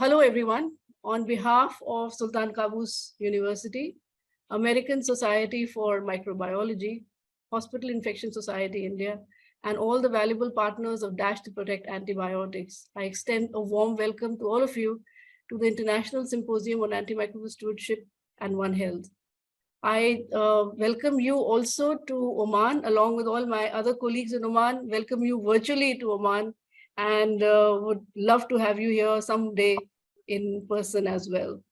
Hello, everyone. On behalf of Sultan Qaboos University, American Society for Microbiology, Hospital Infection Society India, and all the valuable partners of Dash to Protect Antibiotics, I extend a warm welcome to all of you to the International Symposium on Antimicrobial Stewardship and One Health. I welcome you also to Oman, along with all my other colleagues in Oman. Welcome you virtually to Oman, and would love to have you here someday in person as well.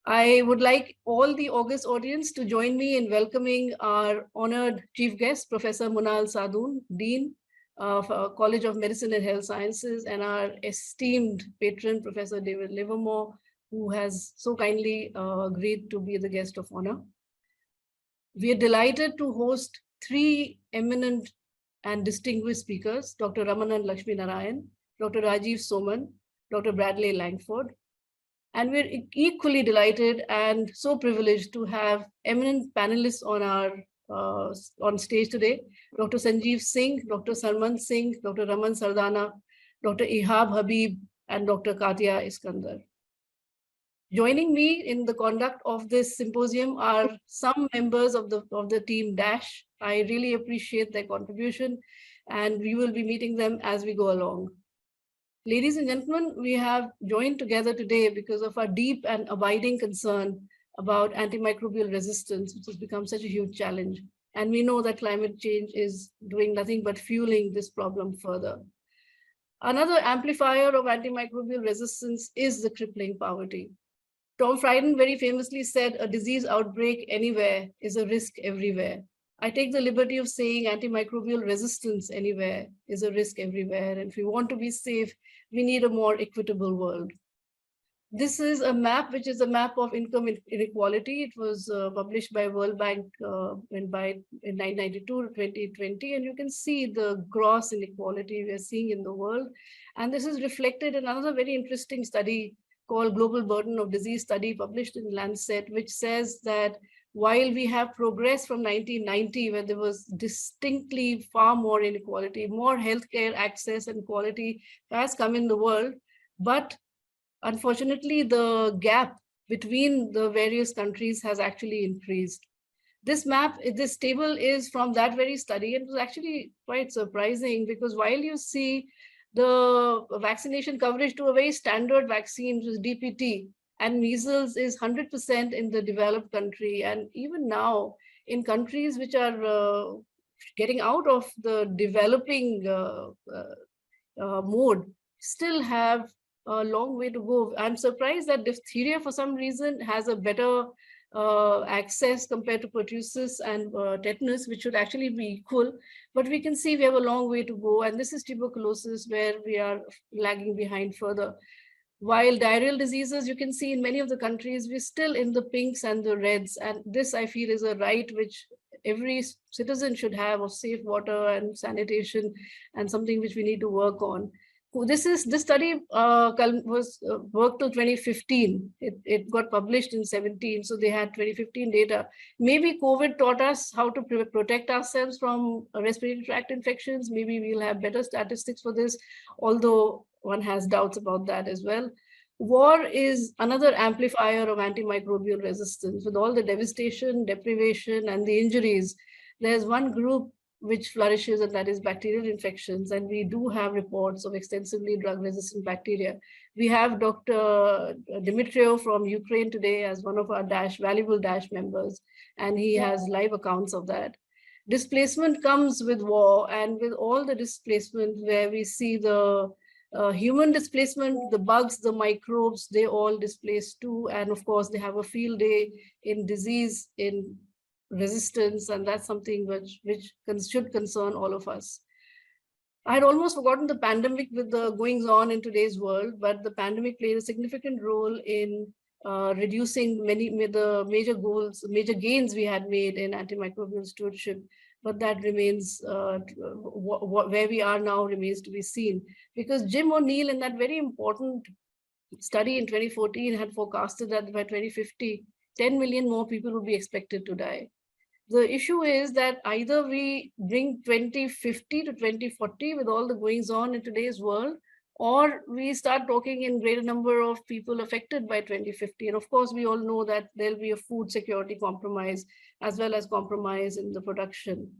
I would like all the August audience to join me in welcoming our honored chief guest, Professor Munal Sadoun, Dean of College of Medicine and Health Sciences, and our esteemed patron, Professor David Livermore, who has so kindly agreed to be the guest of honor. We are delighted to host three eminent and distinguished speakers, Dr. Ramanan Lakshmi Narayan, Dr. Rajiv Soman, Dr. Bradley Langford. And we're equally delighted and so privileged to have eminent panelists on our on stage today, Dr. Sanjeev Singh, Dr. Sarman Singh, Dr. Raman Sardana, Dr. Ihab Habib, and Dr. Katia Iskandar. Joining me in the conduct of this symposium are some members of the team Dash. I really appreciate their contribution, and we will be meeting them as we go along. Ladies and gentlemen, we have joined together today because of our deep and abiding concern about antimicrobial resistance, which has become such a huge challenge. And we know that climate change is doing nothing but fueling this problem further. Another amplifier of antimicrobial resistance is the crippling poverty. Tom Frieden very famously said, "A disease outbreak anywhere is a risk everywhere." I take the liberty of saying antimicrobial resistance anywhere is a risk everywhere. And if we want to be safe, we need a more equitable world. This is a map, which is a map of income inequality. It was published by World Bank in 1992 to 2020. And you can see the gross inequality we are seeing in the world. And this is reflected in another very interesting study called Global Burden of Disease Study, published in Lancet, which says that while we have progressed from 1990, where there was distinctly far more inequality, more healthcare access and quality has come in the world, but unfortunately, the gap between the various countries has actually increased. This map, this table is from that very study, and it was actually quite surprising because while you see the vaccination coverage to a very standard vaccine, which is DPT, and measles is 100% in the developed country. And even now, in countries which are getting out of the developing mode, still have a long way to go. I'm surprised that diphtheria, for some reason, has a better access compared to pertussis and tetanus, which should actually be equal. But we can see we have a long way to go. And this is tuberculosis, where we are lagging behind further. While diarrheal diseases, you can see in many of the countries, we're still in the pinks and the reds. And this, I feel, is a right which every citizen should have, of safe water and sanitation, and something which we need to work on. This study was worked till 2015. It got published in 17, so they had 2015 data. Maybe COVID taught us how to protect ourselves from respiratory tract infections. Maybe we'll have better statistics for this, although one has doubts about that as well. War is another amplifier of antimicrobial resistance. With all the devastation, deprivation, and the injuries, there's one group which flourishes, and that is bacterial infections. And we do have reports of extensively drug-resistant bacteria. We have Dr. Dimitriev from Ukraine today as one of our valuable Dash members, and he has live accounts of that. Displacement comes with war, and with all the displacement where we see the human displacement, the bugs, the microbes, they all displace too. And of course, they have a field day in disease, in resistance, and that's something which should concern all of us. I had almost forgotten the pandemic with the goings on in today's world, but the pandemic played a significant role in reducing many the major gains we had made in antimicrobial stewardship. But that remains, where we are now remains to be seen. Because Jim O'Neill, in that very important study in 2014, had forecasted that by 2050, 10 million more people would be expected to die. The issue is that either we bring 2050 to 2040 with all the goings on in today's world, or we start talking in greater number of people affected by 2050. And of course, we all know that there'll be a food security compromise as well as compromise in the production.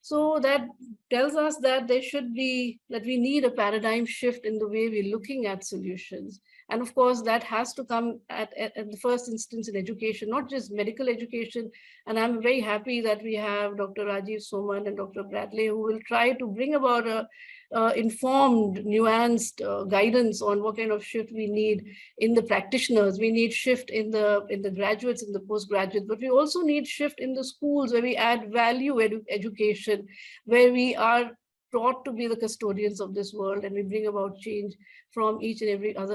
So that tells us that there should be, that we need a paradigm shift in the way we're looking at solutions. And of course, that has to come at the first instance in education, not just medical education. And I'm very happy that we have Dr. Rajiv Soman and Dr. Bradley, who will try to bring about a informed, nuanced guidance on what kind of shift we need in the practitioners. We need shift in the graduates, in the postgraduates, but we also need shift in the schools where we add value education, where we are taught to be the custodians of this world, and we bring about change from each and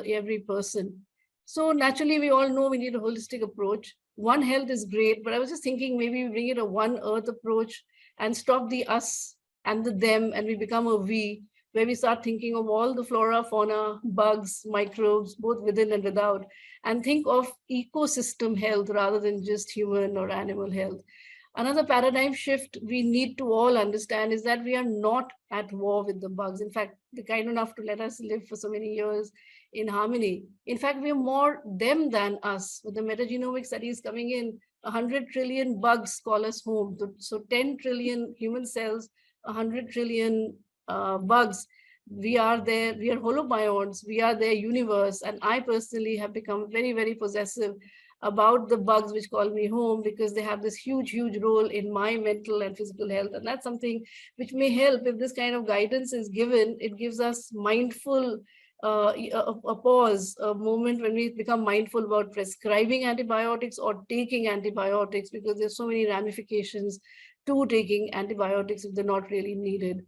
every person. So naturally, we all know we need a holistic approach. One health is great, but I was just thinking maybe we bring it a one earth approach and stop the us and the them, and we become a we, where we start thinking of all the flora, fauna, bugs, microbes, both within and without, and think of ecosystem health rather than just human or animal health. Another paradigm shift we need to all understand is that we are not at war with the bugs. In fact, they're kind enough to let us live for so many years in harmony. In fact, we are more them than us. With the metagenomic studies coming in, 100 trillion bugs call us home. So 10 trillion human cells, 100 trillion bugs. We are there, we are holobionts, we are their universe. And I personally have become very, very possessive about the bugs which call me home, because they have this huge, huge role in my mental and physical health. And that's something which may help if this kind of guidance is given. It gives us mindful, a pause, a moment when we become mindful about prescribing antibiotics or taking antibiotics, because there's so many ramifications to taking antibiotics if they're not really needed.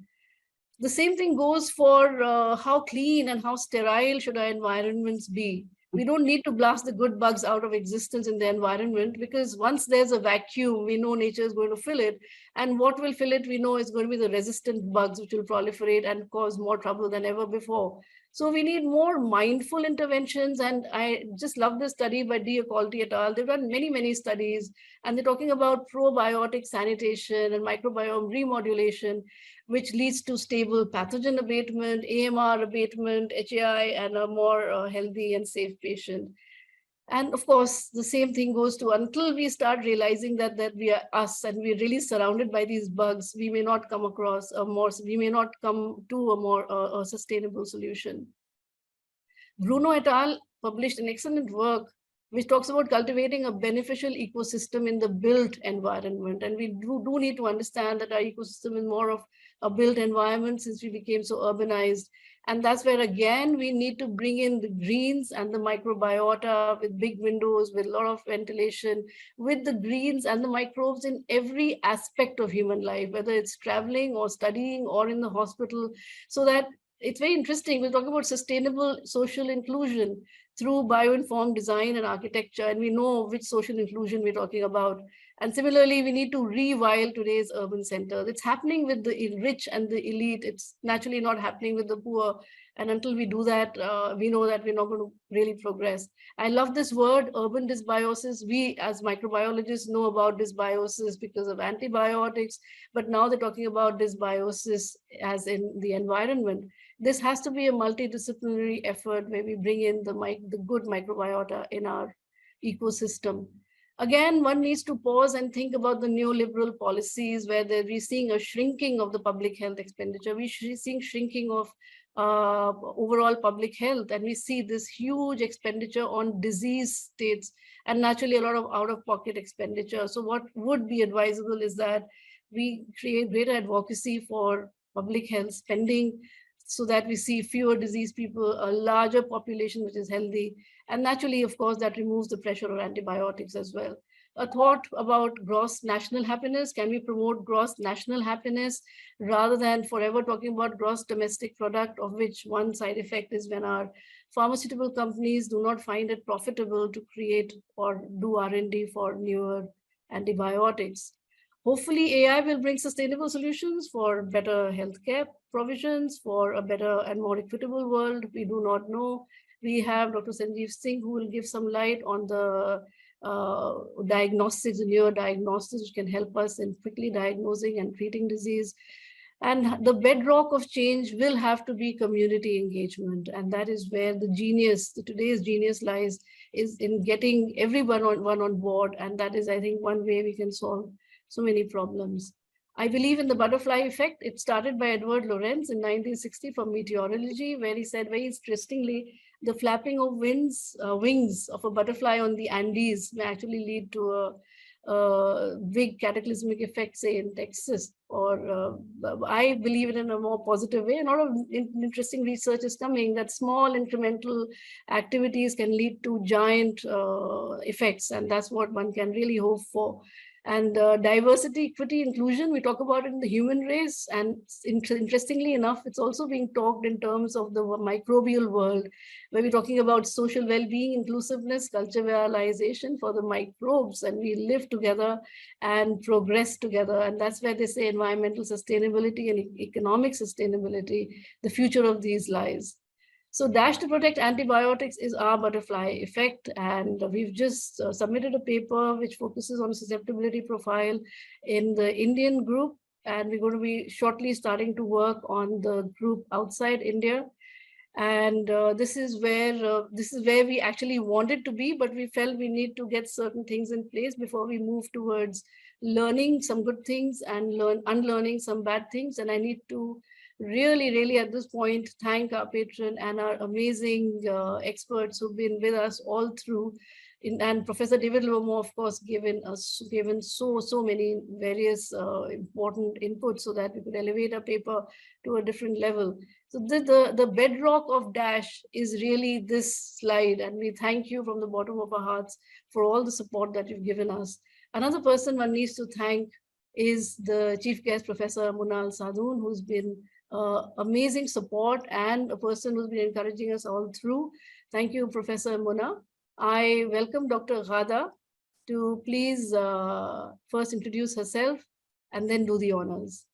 The same thing goes for how clean and how sterile should our environments be. We don't need to blast the good bugs out of existence in the environment, because once there's a vacuum, we know nature is going to fill it. And what will fill it, we know is going to be the resistant bugs, which will proliferate and cause more trouble than ever before. So we need more mindful interventions. And I just love this study by D. Equality et al. They've done many, many studies, and they're talking about probiotic sanitation and microbiome remodulation, which leads to stable pathogen abatement, AMR abatement, HAI, and a more healthy and safe patient. And of course, the same thing goes to, until we start realizing that we are us and we're really surrounded by these bugs, we may not come across a more, we may not come to a more sustainable solution. Bruno et al. Published an excellent work which talks about cultivating a beneficial ecosystem in the built environment. And we do need to understand that our ecosystem is more of a built environment since we became so urbanized. And that's where, again, we need to bring in the greens and the microbiota with big windows, with a lot of ventilation, with the greens and the microbes in every aspect of human life, whether it's traveling or studying or in the hospital, so that it's very interesting. We'll talk about sustainable social inclusion through bio-informed design and architecture, and we know which social inclusion we're talking about. And similarly, we need to rewire today's urban centers. It's happening with the rich and the elite. It's naturally not happening with the poor. And until we do that, we know that we're not going to really progress. I love this word, urban dysbiosis. We as microbiologists know about dysbiosis because of antibiotics, but now they're talking about dysbiosis as in the environment. This has to be a multidisciplinary effort where we bring in the good microbiota in our ecosystem. Again, one needs to pause and think about the neoliberal policies where we're seeing a shrinking of the public health expenditure. We're seeing shrinking of overall public health, and we see this huge expenditure on disease states and naturally a lot of out-of-pocket expenditure. So what would be advisable is that we create greater advocacy for public health spending, so that we see fewer diseased people, a larger population which is healthy. And naturally, of course, that removes the pressure of antibiotics as well. A thought about gross national happiness. Can we promote gross national happiness rather than forever talking about gross domestic product, of which one side effect is when our pharmaceutical companies do not find it profitable to create or do R&D for newer antibiotics. Hopefully, AI will bring sustainable solutions for better healthcare provisions, for a better and more equitable world. We do not know. We have Dr. Sanjeev Singh, who will give some light on the diagnostics, neurodiagnostics, which can help us in quickly diagnosing and treating disease. And the bedrock of change will have to be community engagement. And that is where the genius, today's genius lies, is in getting everyone on board. And that is, I think, one way we can solve so many problems. I believe in the butterfly effect. It started by Edward Lorenz in 1960 from meteorology, where he said very interestingly, the flapping of wings of a butterfly on the Andes may actually lead to a big cataclysmic effect, say in Texas, or I believe it in a more positive way. And a lot of interesting research is coming that small incremental activities can lead to giant effects, and that's what one can really hope for. And diversity, equity, inclusion, we talk about it in the human race. And interestingly enough, it's also being talked in terms of the microbial world, where we're talking about social well-being, inclusiveness, culture viralization for the microbes, and we live together and progress together. And that's where they say environmental sustainability and economic sustainability, the future of these lies. So Dash to Protect Antibiotics is our butterfly effect. And we've just submitted a paper which focuses on susceptibility profile in the Indian group. And we're going to be shortly starting to work on the group outside India. And this is where we actually wanted to be, but we felt we need to get certain things in place before we move towards learning some good things and unlearning some bad things. And I need to really at this point thank our patron and our amazing experts who've been with us all through. And Professor David Livermore, of course, given so many various important inputs so that we could elevate our paper to a different level. So the bedrock of Dash is really this slide, and we thank you from the bottom of our hearts for all the support that you've given us. Another person one needs to thank is the chief guest, Professor Munal Sadun, who's been amazing support and a person who's been encouraging us all through. Thank you, Professor Muna. I welcome Dr. Ghada to please first introduce herself and then do the honors.